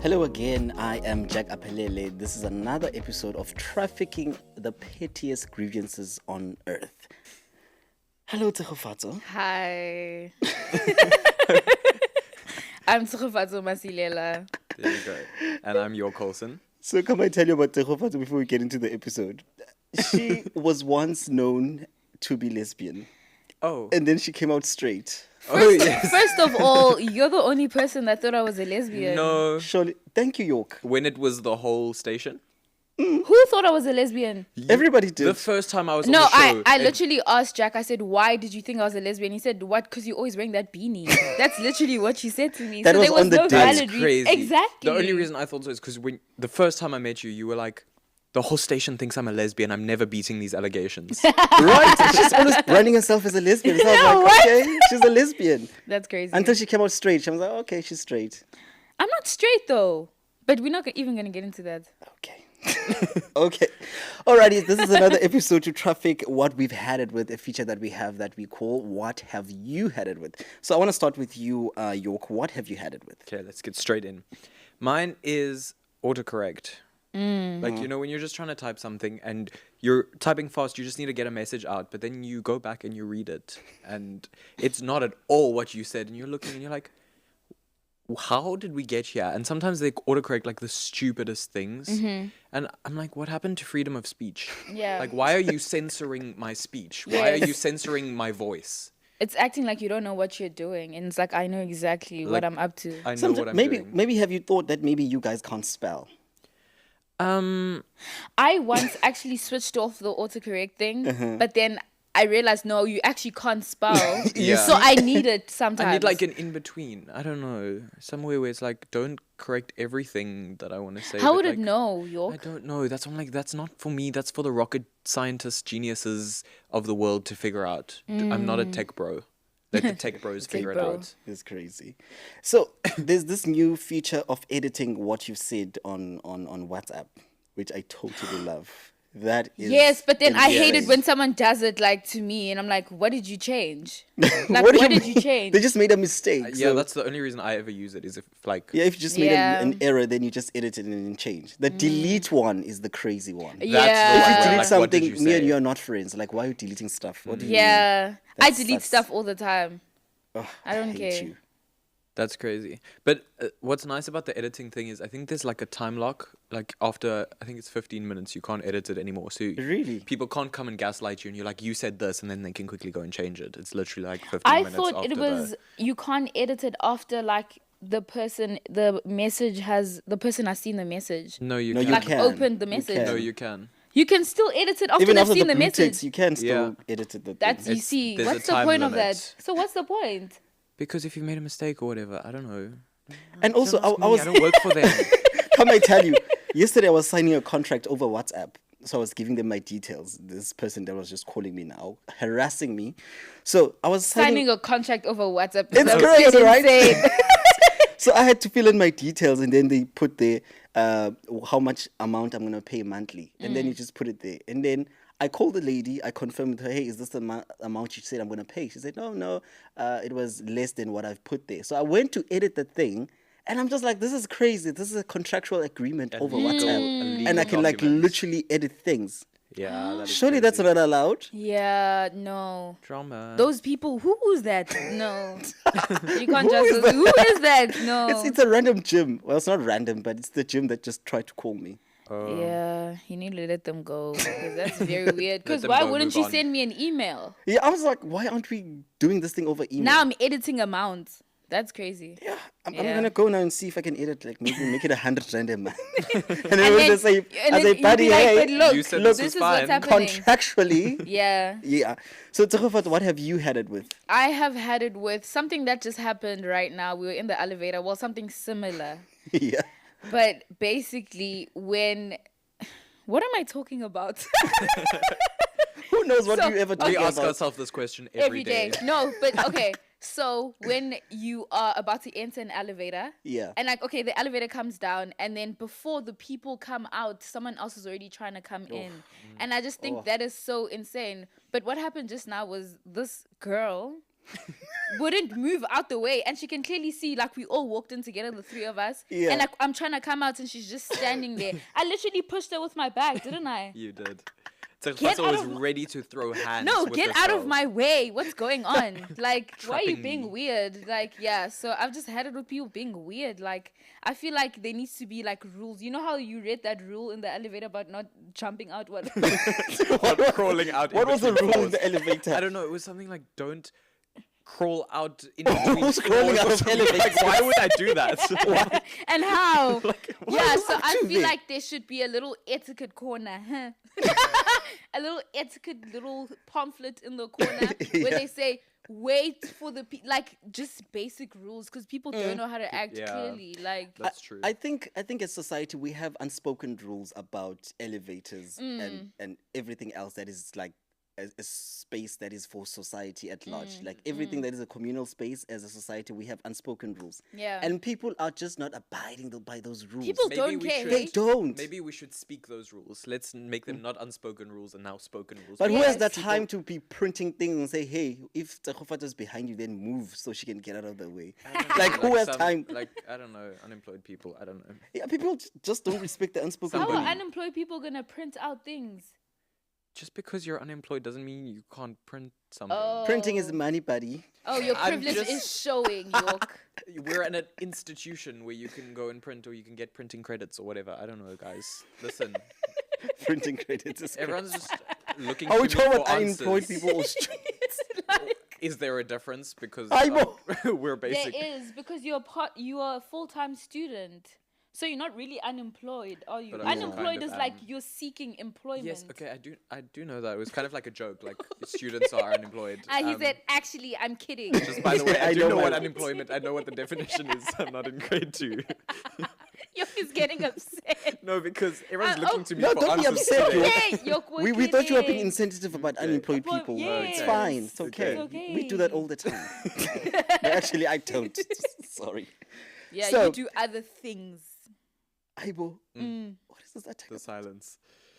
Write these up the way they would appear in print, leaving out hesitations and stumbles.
Hello again, I am Jack Apelele. This is another episode of Trafficking the Pettiest Grievances on Earth. Hello, Tshegofatso. Hi. I'm Tshegofatso Masilela. There you go. And I'm Yorke. So come I tell you about Tshegofatso before we get into the episode. She was once known to be lesbian. Oh. And then she came out straight. First of all, you're the only person that thought I was a lesbian. No. Surely, thank you, Yorke. When it was the whole station? Who thought I was a lesbian? Everybody did. The first time I was No, on the show. I literally asked Jack, I said, why did you think I was a lesbian? He said, what? Because you're always wearing that beanie. That's literally what she said to me. That so was there was on the no day. That's valid reason. crazy. Exactly. The only reason I thought so is because when the first time I met you, you were like, the whole station thinks I'm a lesbian. I'm never beating these allegations. Right? She's always branding herself as a lesbian. So I was No, like, what? okay, she's a lesbian. That's crazy. Until she came out straight. She was like, okay, she's straight. I'm not straight though. But we're not even going to get into that. Okay. Okay. Alrighty, this is another episode to traffic what we've had it with, a feature that we have that we call What Have You Had It With? So I want to start with you, Yorke. What have you had it with? Okay, let's get straight in. Mine is autocorrect. Like, you know, when you're just trying to type something and you're typing fast, you just need to get a message out, but then you go back and you read it and it's not at all what you said, and you're looking and you're like, how did we get here? And sometimes they autocorrect like the stupidest things. And I'm like, what happened to freedom of speech? Yeah. Like, why are you censoring my speech? Why are you censoring my voice? It's acting like you don't know what you're doing. And it's like, I know exactly what I'm up to. I know what I'm doing. Maybe have you thought that maybe you guys can't spell? I once actually switched off the autocorrect thing, but then I realized, no, you actually can't spell. Yeah. So I need it sometimes. I need like an in-between. I don't know. Somewhere where it's like, don't correct everything that I want to say. How but, would like, it know, I Yorke? don't know. That's I'm like, that's not for me. That's for the rocket scientists, geniuses of the world to figure out. I'm not a tech bro. Let the tech bros figure it bro. out. It's crazy. So there's this new feature of editing what you've said on WhatsApp, which I totally love. That is Yes, but then I hate it insane. when someone does it like to me and I'm like, what did you change? Like, What do what you did you mean? change? They just made a mistake. Yeah, so- that's the only reason I ever use it is if like Yeah, if you just made Yeah. an error, then you just edit it and then change. The delete one is the crazy one. that's Yeah. the If one you where, delete like, what did something, you me and say? you are not friends. Like, why are you deleting stuff? What do you Yeah. I That's delete sus. stuff all the time. Ugh, I don't hate care. you. That's crazy. But what's nice about the editing thing is I think there's like a time lock. Like after, I think it's 15 minutes, you can't edit it anymore. So Really? people can't come and gaslight you and you're like, you said this, and then they can quickly go and change it. It's literally like 15 I minutes thought after it was, you can't edit it after like the person has seen the message. No, you No, can. you Like can. opened the You message. can. No, you can. You can still edit it after Even they've after seen the the blue message. ticks, you can still Yeah. edit it. That's, you It's- see, there's a what's the time point of limit. that? So what's the point? Because if you made a mistake or whatever, I don't know. And also, Don't ask I me, was I don't work for them. Come I tell you, yesterday I was signing a contract over WhatsApp. So I was giving them my details. This person that was just calling me now, harassing me. So I was Signing a contract over WhatsApp. It's That's crazy, right? insane. So I had to fill in my details, and then they put there how much amount I'm gonna pay monthly, and then you just put it there. And then I called the lady. I confirmed with her, "Hey, is this the amount you said I'm gonna pay?" She said, "No, it was less than what I've put there." So I went to edit the thing, and I'm just like, "This is crazy. This is a contractual agreement over WhatsApp, and I can like literally edit things." Yeah, that is Surely that's crazy. not allowed. Yeah, no. Drama. Those people, who's that? No. You can't Who is just, who is that? No. It's a random gym. Well, it's not random, but it's the gym that just tried to call me. Yeah, you need to let them go because that's very weird. Because them why go, wouldn't move you on. send me an email? Yeah, I was like, why aren't we doing this thing over email? Now I'm editing amounts. That's crazy. Yeah, I'm Yeah. gonna go now and see if I can edit, like maybe make it 100 rand a month. and then And we'll then- just say, and I then say, you'll buddy, be like, hey, but look, You said look, this this was is what's fine. happening. contractually, Yeah. yeah. So Tshegofatso, what have you had it with? I have had it with something that just happened right now. We were in the elevator. Well, something similar. Yeah. But basically, what am I talking about? Who knows what So, you ever We talk ask about? ourselves this question Every day. day. No, but okay. So when you are about to enter an elevator, Yeah. and like, okay, the elevator comes down, and then before the people come out, someone else is already trying to come in. And I just think that is so insane. But what happened just now was this girl wouldn't move out the way, and she can clearly see like we all walked in together, the three of us. Yeah. And like I'm trying to come out, and she's just standing there. I literally pushed her with my bag, didn't I? You did. So Get Tshegofatso out was of- ready to throw hands. No, with get this out girl. of my way. What's going on? Like, why are you Trapping being me. weird? Like, yeah. So I've just had it with people being weird. Like, I feel like there needs to be like rules. You know how you read that rule in the elevator about not jumping out? What? What crawling out? What in was the between rule in floors. the elevator? I don't know. It was something like don't crawl out in between Who's crawling floors out or of something. elevators? Like, why would I do that? And how? Yeah. So I to feel me? like there should be a little etiquette corner. Huh? A little etiquette little pamphlet in the corner where they say wait for the like just basic rules because people don't know how to act Yeah. clearly. Like That's true. I think as society we have unspoken rules about elevators and everything else that is like a space that is for society at large. Like everything that is a communal space as a society, we have unspoken rules. Yeah. And people are just not abiding by those rules. people Maybe don't we care. should- They don't. Maybe we should speak those rules. Let's make them not unspoken rules and now spoken rules. But who has Yes. that time to be printing things and say, hey, if Tshegofatso is behind you, then move so she can get out of the way? Like, who has time? Like, I don't know, unemployed people. I don't know. Yeah, people just don't respect the unspoken How Somebody- are unemployed people gonna print out things? Just because you're unemployed doesn't mean you can't print something. Printing is money, buddy. Oh, your I'm privilege just- is showing, Yorke. We're in an institution where you can go and print or you can get printing credits or whatever. I don't know, guys. Listen, Printing credits is everyone's just looking Are to we me talking for about unemployed answers. people or straight? Is there a difference? Because know. we're There basic. is because you are a full-time student. So you're not really unemployed, are you? But I'm Unemployed kind of is like you're seeking employment. Yes, okay, I do know that. It was kind of like a joke. Like students are unemployed. He said, actually, I'm kidding. Just by the way, I I do know know what my- unemployment. I know what the definition is. I'm not in grade 2. Yorke's getting upset. No, because everyone's oh, looking to me no, for don't be answers upset, today. Hey, Yorke, we're We thought you were being kidding. insensitive about unemployed Employ- people. yes. It's fine. It's Okay. okay. It's We do that okay. all the time. No, actually, I don't. Sorry. Yeah, So- you do other things. Aibo. What is this attack? The silence.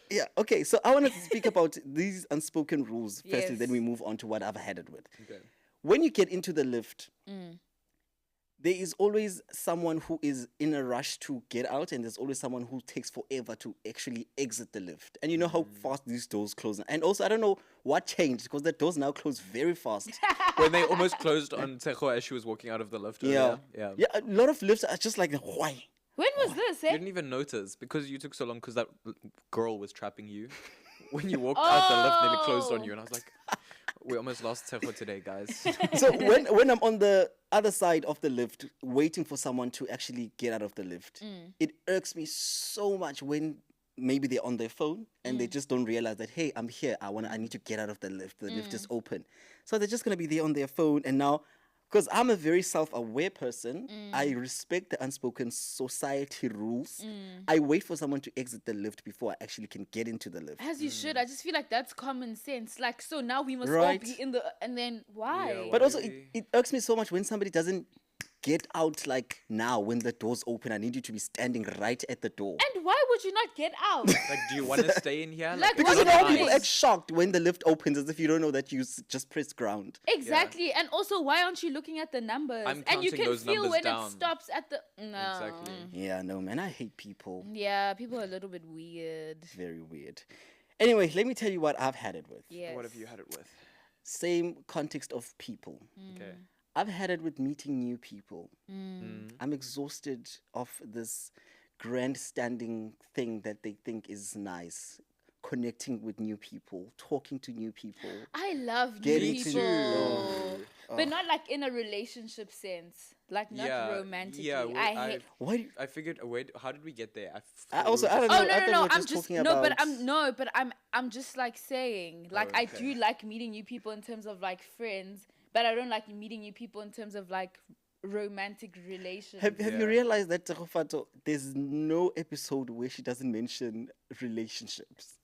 Yeah, okay. So I wanted to speak about these unspoken rules firstly, Yes. then we move on to what I've had it with. Okay. When you get into the lift, there is always someone who is in a rush to get out, and there's always someone who takes forever to actually exit the lift. And you know how fast these doors close. And also, I don't know what changed because the doors now close very fast. When they almost closed on Tshegofatso as she was walking out of the lift. Yeah. earlier. Yeah, a lot of lifts are just like, why? When was this, You eh? didn't even notice because you took so long because that girl was trapping you. When you walked out the lift, then it closed on you, and I was like, "We almost lost Tshegofatso today, guys." So when I'm on the other side of the lift waiting for someone to actually get out of the lift, it irks me so much when maybe they're on their phone and they just don't realize that, hey, I'm here, I need to get out of the lift lift is open. So they're just gonna be there on their phone, and now because I'm a very self-aware person, I respect the unspoken society rules. I wait for someone to exit the lift before I actually can get into the lift. As you should. I just feel like that's common sense. Like, so now we must Right. all be in the... And then, why? Yeah, But also, Really? it irks me so much when somebody doesn't get out like now when the door's open. I need you to be standing right at the door. And why would you not get out? Like, do you want to stay in here? Like, Because you what's know how happening? people act shocked when the lift opens as if you don't know that you just pressed ground. Exactly. And also, why aren't you looking at the numbers? I'm And you counting can those feel numbers when down. it stops at the... No. Exactly. Yeah, no, man, I hate people. Yeah, people are a little bit weird. Very weird. Anyway, let me tell you what I've had it with. Yes. What have you had it with? Same context of people. Okay. I've had it with meeting new people. I'm exhausted of this grandstanding thing that they think is nice. Connecting with new people, talking to new people. I love new Getting to people. know. But not like in a relationship sense. Like not Yeah, romantically. yeah, well, I hate... Why? Do you, I figured. Wait, how did we get there? I also, I don't know. Oh I thought we were I'm just just talking no, about. but I'm just like saying like I okay. do like meeting new people in terms of like friends, but I don't like meeting new people in terms of like romantic relations. Have you Yeah. realized that Tshegofatso, there's no episode where she doesn't mention relationships.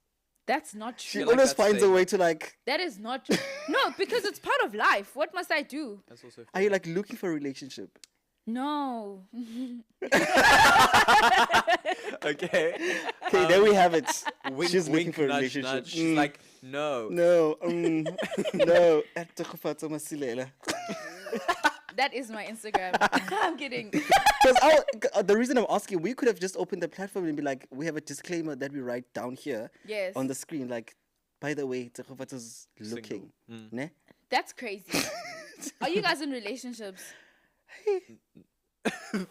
That's not She true. like always that finds a saying. way to like. That is not true. No, because it's part of life. What must I do? That's also. Are you like looking for a relationship? No. Okay. Okay, there we have it. Wink, She's looking wink, for a nudge, relationship. nudge. She's like, no. No, no. At Tshegofatso masilela. That is my Instagram. I'm kidding. Because the reason I'm asking, we could have just opened the platform and be like, we have a disclaimer that we write down here Yes. on the screen. Like, by the way, Tshegofatso's looking. Ne? That's crazy. Are you guys in relationships?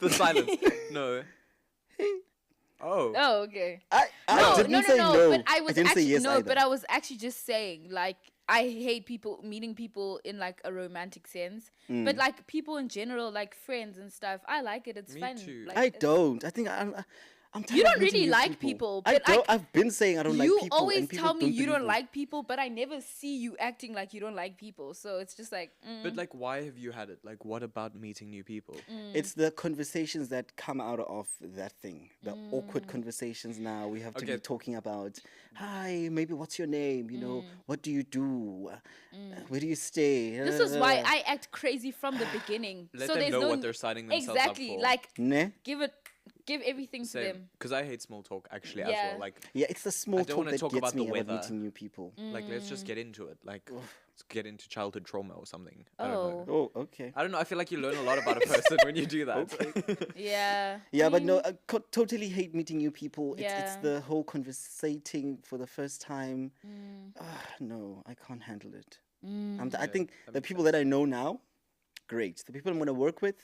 The silence. No. Oh. Oh, okay. I didn't say no. But I was didn't say actually yes no. either. But I was actually just saying, like, I hate people meeting people in like a romantic sense. But like people in general, like friends and stuff, I like it. It's Me fun. too. Like, I it's- don't. I think I'm tired You of don't meeting really new like people, I but, don't. like, I've been saying I don't like You people. always and people tell me don't you don't believe me. like people, but I never see you acting like you don't like people. So it's just like, But like, why have you had it? Like, what about meeting new people? It's the conversations that come out of that thing. The awkward conversations now. We have to be Okay. talking about, hi, maybe what's your name? You know, what do you do? Where do you stay? this is why I act crazy from the beginning. Let so them there's know no what they're signing themselves exactly up for. like Ne? give everything to Same. them. Because I hate small talk actually as Yeah. well. Like, Yeah, it's the small I don't talk wanna that talk gets about the me about weather. meeting new people. like let's just get into it. Like, let's get into childhood trauma or something. I don't know. Oh, Oh, okay. I don't know. I feel like you learn a lot about a person when you do that. yeah. Yeah, but no, I totally hate meeting new people. It's Yeah. the whole conversating for the first time. No, I can't handle it. I think that the makes people that I know now, great. The people I'm going to work with,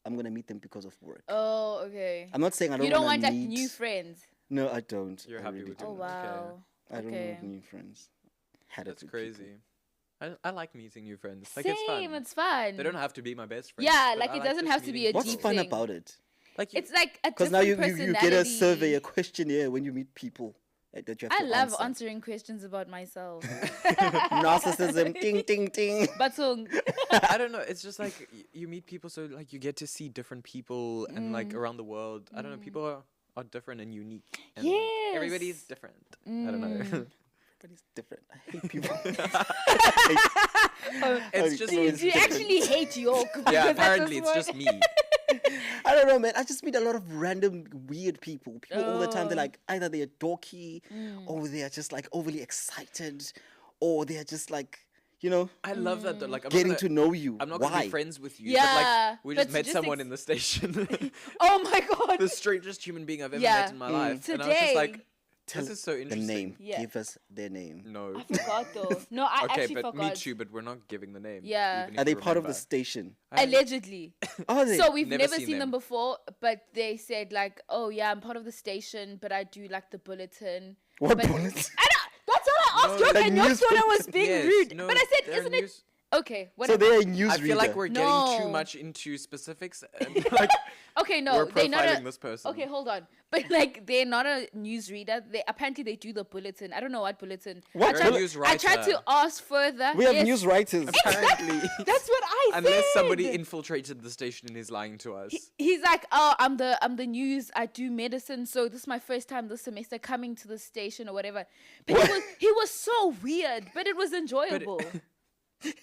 I'm going to meet them because of work. Oh, okay. I'm not saying I don't You don't wanna want like meet... new friends. No, I don't. You're I happy really with don't. Oh wow. I don't Okay. want new friends. Had it That's with crazy. I like meeting new friends. Like, Same, it's fun. it's fun. They don't have to be my best friends. Yeah, but like, I it doesn't just have to be meeting a What's deep fun thing. about it? Like, you, It's like a Because different now you personality. get a survey, a questionnaire when you meet people that you have I to love answer. answering questions about myself. Narcissism, ding, ding, ding. But so I don't know. It's just like you meet people, so like you get to see different people and like around the world. I don't know. People are different and unique. And like, everybody's Yes. different. I don't know. Everybody's different. I hate people. It's just do you actually hate Yorke? yeah. Because that's Apparently, it's what- just me. I don't know, man. I just meet a lot of random weird people. People all the time, they're Oh. like, either they're dorky, or they're just like overly excited, or they're just like, you know, I love that. Though. Like, I'm getting not gonna, to know you. I'm not Why? gonna be friends with you. Yeah, but like we but just met just someone in the station. Oh my god. The strangest human being I've ever Yeah. met in my life. And I was Today. just like, Tell this is so the interesting. name. Yeah. Give us their name. No. I forgot though. No, I Okay, actually but forgot. me too. But we're not giving the name. Yeah. even if Are they you part of the remember. station? Allegedly. Are they? So we've Never never seen seen them them. before, but they said like, "Oh yeah, I'm part of the station, but I do like the bulletin." What but bullets? I don't. That's all I asked No, you, like and you news thought I was being Yes, rude. no, but I said, they're "Isn't it news- okay?" So Whatever. they're a newsreader. I feel like we're getting too No. much into specifics. And, like Okay, no, we're they're not profiling a. this person. Okay, hold on. But like, they're not a newsreader. They apparently they do the bulletin. I don't know what bulletin. What I tried, bullet- I tried to Newswriter. ask further. we have Yes, news writers. Apparently, That's what I said. unless somebody infiltrated the station and is lying to us. He's like, "Oh, I'm the news. I do medicine, so this is my first time this semester coming to the station or whatever." But he was so weird, but it was enjoyable.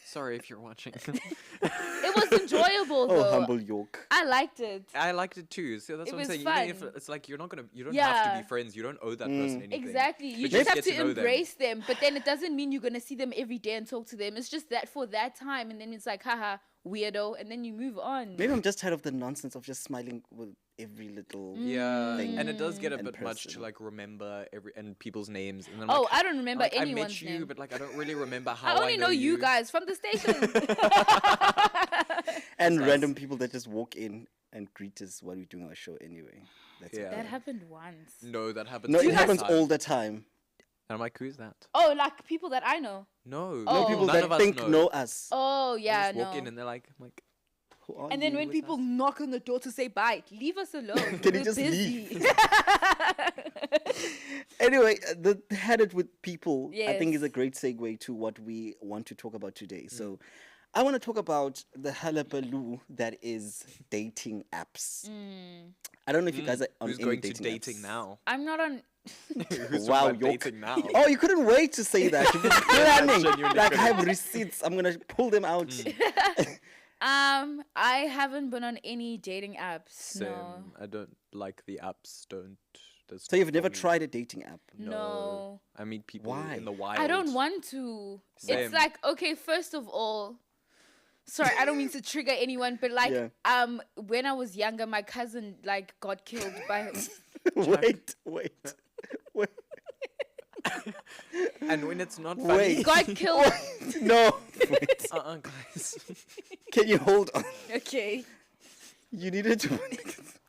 Sorry if you're watching. It was enjoyable though. Oh, humble Yorke. I liked it. I liked it too. So that's It what I'm was saying. fun. Even if it's like you don't have to Yeah. be friends. You don't owe that person anything. Exactly. You But just just have get to to know them. embrace them. But then it doesn't mean you're gonna see them every day and talk to them. It's just that for that time, and then it's like, haha, weirdo, and then you move on. Maybe I'm just tired of the nonsense of just smiling with every little. Yeah, thing and it does get a and bit much to person. like remember and people's names. And I'm Oh, like, I don't remember like, anyone's I met you, name. but like I don't really remember how I only know you guys from the station. And nice. random people that just walk in and greet us while we're doing our show anyway. That's Yeah. That happened once. No, that happens. No, all it the happens time. all the time. And I'm like, who's that? Oh, like people that I know. No, Oh. No people none that of us think know. know us. Oh They yeah, just walk no. in and they're like, I'm like, Who are And then you? when people knock on the door to say bye, leave us alone. Can you We're just busy. leave? Anyway, the had it with people, I think is a Yes. great segue to what we want to talk about today. So I want to talk about the hullabaloo that is dating apps. I don't know if you guys are on who's any going to dating dating apps. now? I'm not on. Who's Wow, about Yorke. dating now? Oh, you couldn't wait to say that. You've been planning. Genuinely Like, I couldn't. have receipts. I'm going to pull them out. I haven't been on any dating apps. Same. No. I don't like the apps. That's So you've not never for me. tried a dating app? No. I meet people Why? in the wild. I don't want to. Same. It's like, okay, first of all, sorry, I don't mean to trigger anyone, but like, Yeah. when I was younger, my cousin like got killed by. wait. And when it's not funny, Wait. Got killed. No. Wait. guys. Can you hold on? Okay, You needed to.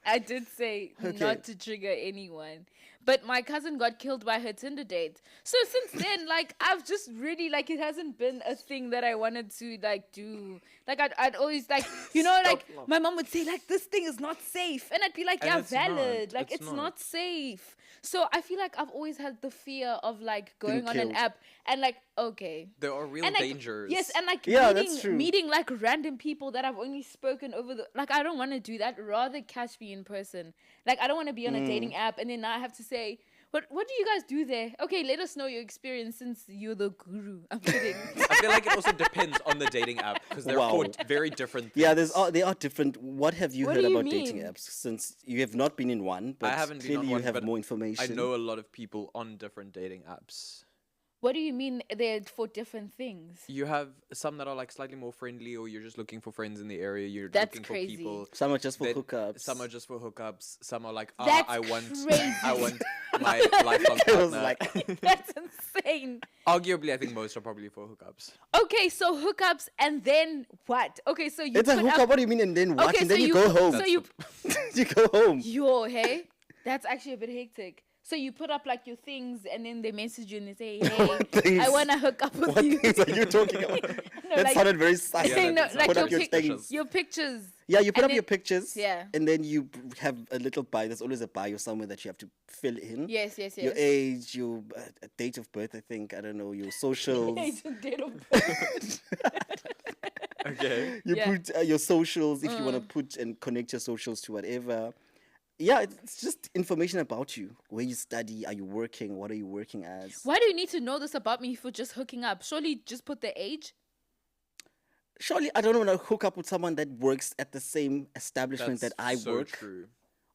I did say Okay. not to trigger anyone, but my cousin got killed by her Tinder date. So since then, like, I've just really like it hasn't been a thing that I wanted to like do. Like I'd always like like Stop. my mom would say like this thing is not safe, and I'd be like, And yeah, it's not. valid. Like It's it's not. not safe. So I feel like I've always had the fear of like going on an killed. app and like okay. There are real And like, dangers. yes, and like Yeah, that's true. meeting like random people that I've only spoken over the like I don't want to do that. Rather catch me in person. Like I don't want to be on a dating app and then now I have to say, what do you guys do there? Okay, let us know your experience since you're the guru. I'm kidding. I feel like it also depends on the dating app because they're Wow. for very different things. Yeah, they are different. What have you What heard do you about dating mean? apps? Since you have not been in one, but I haven't been clearly on you one, have but more information. I know a lot of people on different dating apps. What do you mean they're for different things? You have some that are like slightly more friendly, or you're just looking for friends in the area. You're That's looking crazy. for people. Some are just for Then hookups. Some are just for hookups. Some are like, That's I want crazy. my lifelong It was partner. like, That's insane. Arguably, I think most are probably for hookups. Okay, so hookups and then what? Okay, so you it's a put hookup. up- What do you mean? And then what? Okay, and so then you go home. So you you go home. yo hey, that's actually a bit hectic. So you put up like your things and then they message you and they say, hey, things? I want to hook up with What you. things are you talking about? No, That like- sounded very silent. Yeah, no, that like put your, up your pic- things. your pictures. Yeah, you put And up then- your pictures. Yeah. And then you have a little bio. There's always a bio somewhere that you have to fill in. Yes. Your age, your date of birth, I think. I don't know. Your socials. Age and date of birth. Okay. You Yeah. put your socials if you want to put and connect your socials to whatever. Yeah, it's just information about you. Where you study, are you working? What are you working as? Why do you need to know this about me for just hooking up? Surely just put the age. Surely I don't want to hook up with someone that works at the same establishment That's that I so work true.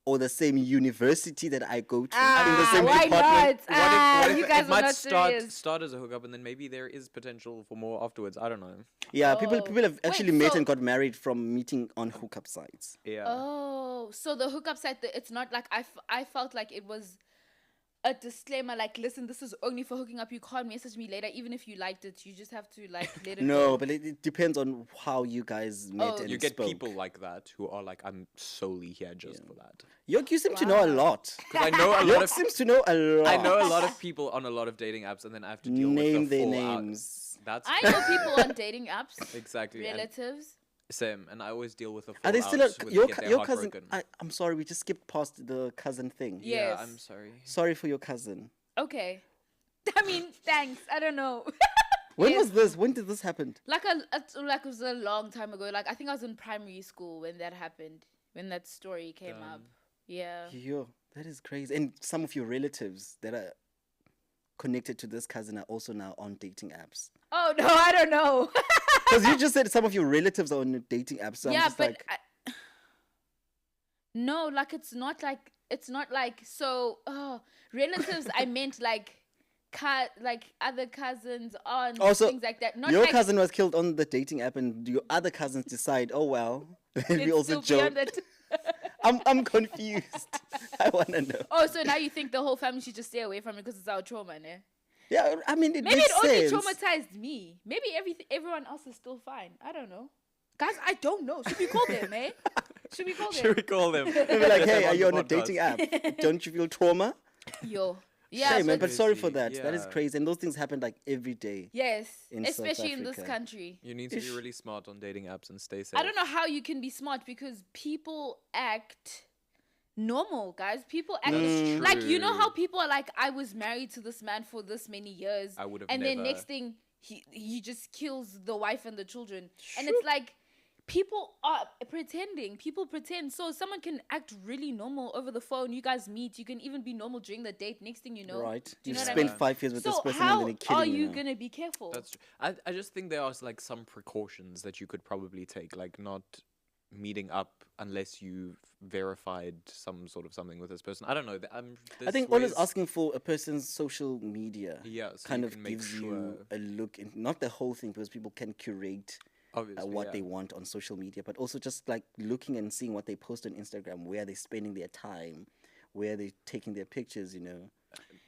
or the same university that I go to in the Ah, same why department. not? What if You guys it are might not serious. start as a hookup and then maybe there is potential for more afterwards? I don't know. Yeah, Oh. people have Wait, actually met so- and got married from meeting on hookup sites. Yeah. Oh, so the hookup site, it's not like I felt like it was a disclaimer, like, listen, this is only for hooking up. You can't message me later, even if you liked it. You just have to like let it No, go. but it depends on how you guys met Oh. and You get spoke. people like that who are like, I'm solely here just for that. Yorke, you seem to know a Wow. lot. Because I know a lot Yorke of seems to know a lot. I know a lot of people on a lot of dating apps, and then I have to deal Name with the their fallout. names. That's I know people on dating apps, exactly and relatives. same, and I always deal with the fallout. Are they still when your they get their your heart cousin? broken. I'm sorry, we just skipped past the cousin thing. Yeah. Yeah, Yes. I'm sorry. Sorry for your cousin. Okay. I mean, thanks. I don't know. When Yes. was this? When did this happen? Like it was a long time ago. Like I think I was in primary school when that happened. When that story came up. Yeah. Yo, that is crazy. And some of your relatives that are connected to this cousin are also now on dating apps. Oh no, I don't know. Because you just said some of your relatives are on dating apps. So I'm yeah, just but like, no, like it's not like so. Oh, relatives. I meant like. Like other cousins on also, things like that. Not your like cousin was killed on the dating app, and your other cousins decide, oh well, let me it's also still beyond joke. it. I'm confused. I want to know. Oh, so now you think the whole family should just stay away from it because it's our trauma, ne? Yeah, I mean, it Maybe makes it only sense. traumatized me. Maybe everyone else is still fine. I don't know. Guys, I don't know. Should we call them, eh? Should we call them? Should we call them? They'll be like, Get them hey, are on you the on a podcast. dating app? Don't you feel trauma? Yo. Yeah, Shame, man, but but sorry for Crazy, that. That is yeah. crazy. And those things happen like every day. yes, in South especially in this Africa. country. You need to be really smart on dating apps and stay safe. I don't know how you can be smart because people act normal, guys. People act That's like you know true. how people are like, I was married to this man for this many years, I would've and then never. next thing he just kills the wife and the children, and it's like people are pretending. People pretend. So someone can act really normal over the phone. You guys meet. You can even be normal during the date. Next thing you know, Right. Do you You've know what I spent mean? 5 years with this So person and how then they're killing are you now. gonna be careful? That's true. I just think there are like some precautions that you could probably take, like not meeting up unless you've verified some sort of something with this person. I don't know. I think always asking for a person's social media Yeah, so kind you of can make gives sure. you a look in, not the whole thing, because people can curate Obviously, what yeah. they want on social media, but also just like looking and seeing what they post on Instagram, where they're spending their time, where they're taking their pictures, you know.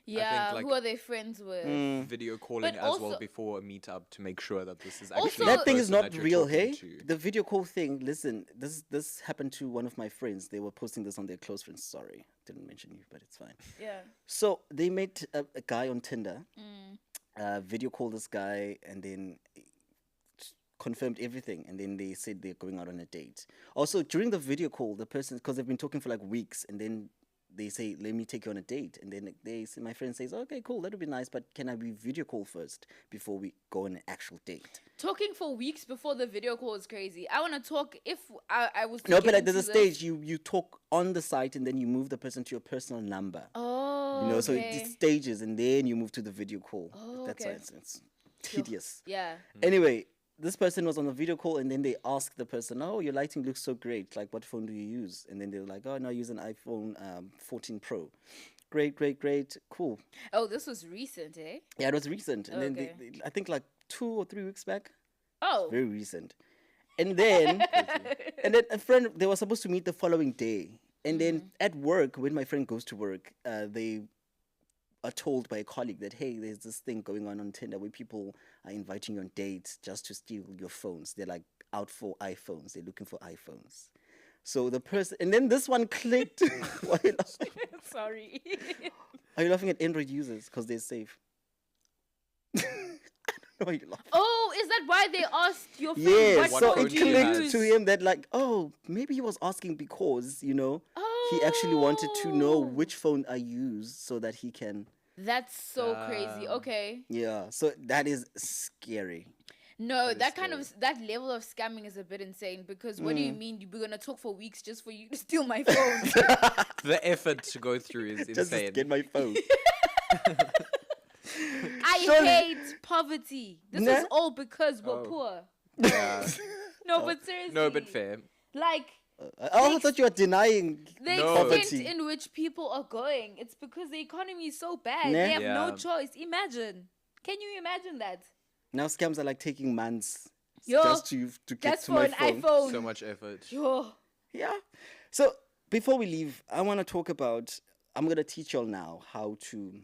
Yeah, like- who are they friends with? Video calling But as well also- before a meetup to make sure that this is Also- actually That the thing is person not that you're real, talking hey? to. The video call thing, listen, this happened to one of my friends. They were posting this on their close friends. Sorry, didn't mention you, but it's fine. Yeah. So they met a guy on Tinder, video called this guy, and then confirmed everything. And then they said they're going out on a date. Also, during the video call, the person, because they've been talking for like weeks, and then they say, let me take you on a date. And then my friend says, okay, cool, that would be nice, but can I be video call first before we go on an actual date? Talking for weeks before the video call is crazy. I want to talk if I was to No, get but like, there's a into this- stage you talk on the site and then you move the person to your personal number. Oh, You know, so okay. it's stages and then you move to the video call. Oh, That's okay. why it's tedious. Yeah. Anyway, this person was on the video call and then they asked the person, oh, your lighting looks so great. Like, what phone do you use? And then they were like, oh, no, I use an iPhone 14 Pro. Great, great, great. Cool. Oh, this was recent, eh? Yeah, it was recent. And then Okay. I think like 2 or 3 weeks back. Oh. Very recent. And then a friend, they were supposed to meet the following day. And then at work, when my friend goes to work, they are told by a colleague that, hey, there's this thing going on Tinder where people are inviting you on dates just to steal your phones. They're like out for iPhones. They're looking for iPhones. So the person, and then this one clicked. Why are you laughing? Sorry. Are you laughing at Android users because they're safe? I don't know why you're laughing. Oh, is that why they asked your friend Yeah, what so phone it do you clicked use? to him that like, oh, maybe he was asking because, you know, he actually wanted to know Oh. which phone I use so that he can, That's so crazy. Okay. yeah. So that is scary. No, that kind of that level of scamming is a bit insane because what do you mean you're gonna talk for weeks just for you to steal my phone? The effort to go through is Just insane. get my phone. I Surely- hate poverty. This Nah. is all because we're poor. Yeah. No, but seriously. No, but fair. Like I thought you were denying the No. extent poverty. in which people are going, it's because the economy is so bad. Nah. They have no Yeah. choice. Imagine. Can you imagine that? Now scams are like taking months Yo, just to get That's to for my an phone. iPhone. So much effort. Yo. Yeah. So before we leave, I want to talk about. I'm gonna teach y'all now how to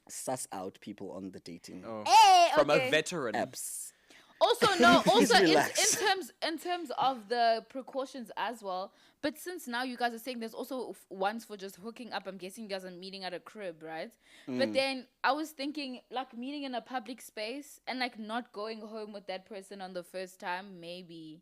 suss out people on the dating Hey, From okay. a veteran. apps. Also, no. Please Also, relax. in terms of the precautions as well. But since now you guys are saying there's also ones for just hooking up. I'm guessing you guys are meeting at a crib, right? But then I was thinking like meeting in a public space and like not going home with that person on the first time. Maybe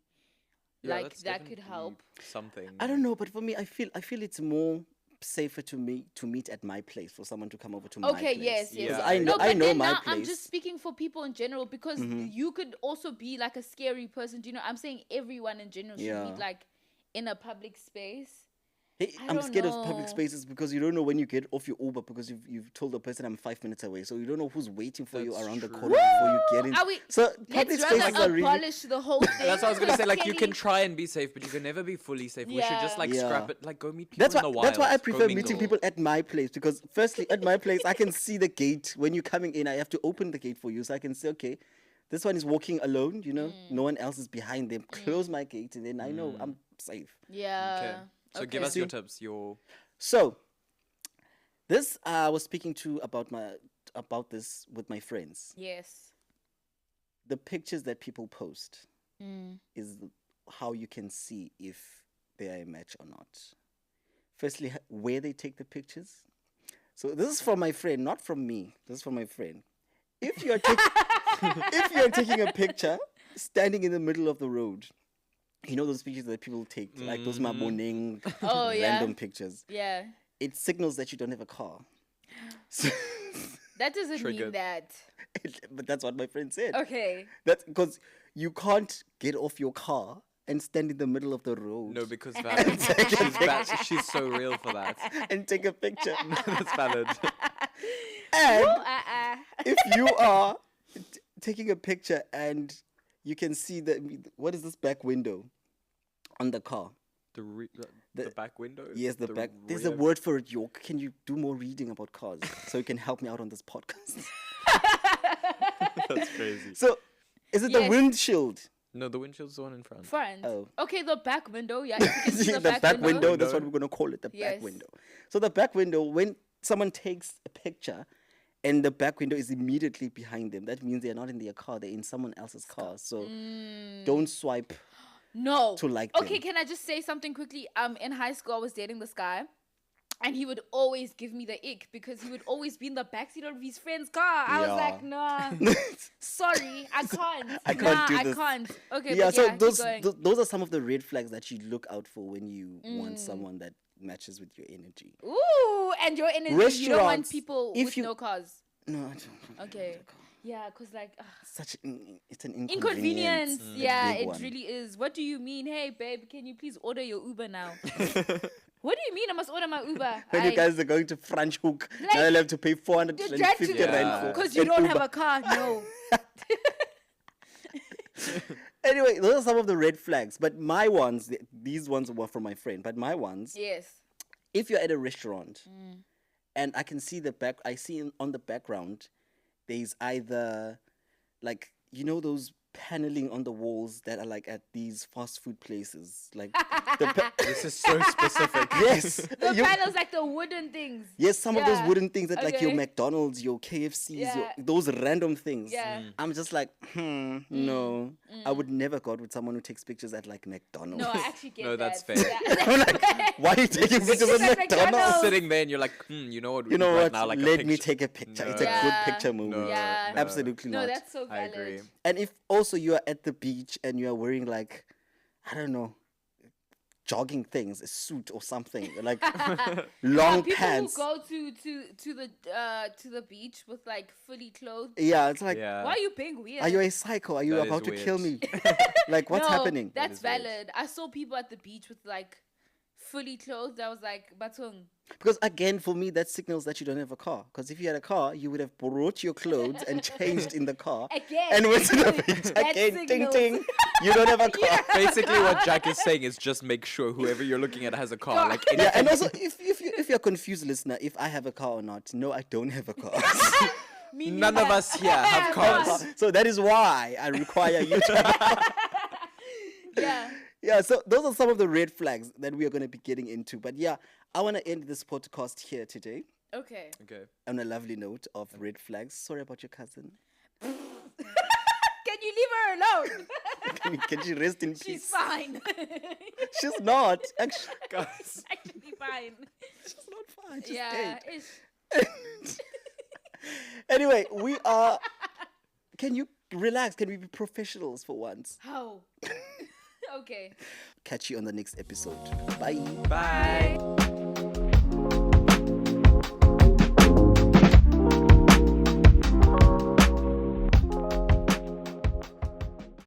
Yeah, like that's that could definitely help. Something. I don't know, but for me, I feel it's more safer to meet at my place for someone to come over to my place. Okay, yes. 'Cause Yeah. I know No, but I know then my now place. I'm just speaking for people in general because you could also be like a scary person. Do you know? I'm saying everyone in general should Yeah. meet like in a public space. Hey, I I'm don't scared of know. public spaces because you don't know when you get off your Uber because you've told the person I'm 5 minutes away, so you don't know who's waiting for you That's around the true. corner before you get in. Are we- So public Let's spaces rather are really. abolish the whole thing. That's what I was gonna say. Like, you can Kelly- try and be safe, but you can never be fully safe. We should just like Yeah. scrap it. Like, go meet people That's in why. the wild. That's why I Go prefer meeting mingle. people at my place because, firstly, at my place I can see the gate when you're coming in. I have to open the gate for you, so I can say, okay, this one is walking alone. You know, no one else is behind them. Close my gate, and then I know I'm safe. Yeah. Okay. So give Okay. us your tips. Your So, this I was speaking to about this with my friends. Yes. The pictures that people post is how you can see if they are a match or not. Firstly, where they take the pictures. So this is from my friend, not from me. This is from my friend. If you're taking a picture standing in the middle of the road, you know those pictures that people take, like those maboning Oh, yeah. random pictures. Yeah. It signals that you don't have a car. So, That doesn't mean Triggered. that. but that's what my friend said. Okay. That's because you can't get off your car and stand in the middle of the road no, because valid. She's so real for that. and take a picture. That's valid. And if you are taking a picture and you can see what is this back window on the car? The back window. Yes, the back. There's a rear- word for it, Yorke. Can you do more reading about cars so you can help me out on this podcast? That's crazy. So, is it the Yes. windshield? No, the windshield's the one in front. Front. Oh. Okay, the back window. Yeah, if you can see the the back window. that's what we're gonna call it, the Yes. back window. So the back window, when someone takes a picture and the back window is immediately behind them, that means they're not in their car, they're in someone else's car. So don't swipe. No. To like Okay, them. can I just say something quickly? In high school, I was dating this guy. And he would always give me the ick because he would always be in the backseat of his friend's car. I was Yeah. like, nah, sorry, I can't. I can't do I this. can't. Okay, Yeah, but so yeah, keep those going. those are some of the red flags that you look out for when you want someone that matches with your energy. Ooh, and your energy. You don't want Restaurants, people if with you- no cars. No, I don't. Okay. Yeah, because like, It's an inconvenience. inconvenience. Yeah, big it one. really is. What do you mean? Hey, babe, can you please order your Uber now? What do you mean I must order my Uber? When you guys are going to French Hook, Like, now you'll have to pay you 450 drive to Yeah. rand for because you an don't Uber. have a car. No. Anyway, those are some of the red flags. But my ones, these ones were from my friend. But my ones, Yes. if you're at a restaurant and I can see I see on the background, there's either like, you know, those paneling on the walls that are like at these fast food places. Like, This is so specific. yes. The panels, like the wooden things. Yes, some of those Yeah. wooden things that like your Okay. McDonald's, your KFCs, Yeah. those random things. Yeah. I'm just like, no. I would never go out with someone who takes pictures at like McDonald's. No, I actually get No, that's that. fair. Yeah. Why are you taking pictures at at McDonald's? McDonald's. Sitting there and you're like, you know what? We You know need right what? Now, like Let a me picture. take a picture. It's a Yeah. good picture movie. No, Yeah. no. Absolutely No, not. that's so I valid. agree. And if also you are at the beach and you are wearing like, I don't know, jogging things, a suit or something, like long People pants. who go to the beach with like fully clothed. Yeah, it's like, Yeah. Why are you being weird? are you a psycho? Are you That is about to weird. kill me? Like, what's No, happening? That's is weird. valid. I saw people at the beach with like fully clothed. I was like, Batung. Because again, for me, that signals that you don't have a car. Because if you had a car, you would have brought your clothes and changed in the car. Again. And went to the beach. That Again, ting signals. ting. You don't have a car. Basically, what Jack is saying is just make sure whoever you're looking at has a car. Like, Yeah, and also, if you're confused, listener, if I have a car or not, no, I don't have a car. Me none of neither. us here have cars. So that is why I require you to. Yeah. Yeah, so those are some of the red flags that we are going to be getting into. But yeah, I want to end this podcast here today Okay. Okay. on a lovely note of red flags. Sorry about your cousin. Can you leave her alone? Can she rest in She's peace? fine. She's not. Actually, Guys. Actually fine. she's not fine. She's Yeah. dead. Ish. Anyway, we are. Can you relax? Can we be professionals for once? How? Okay. Catch you on the next episode. Bye. Bye. Bye.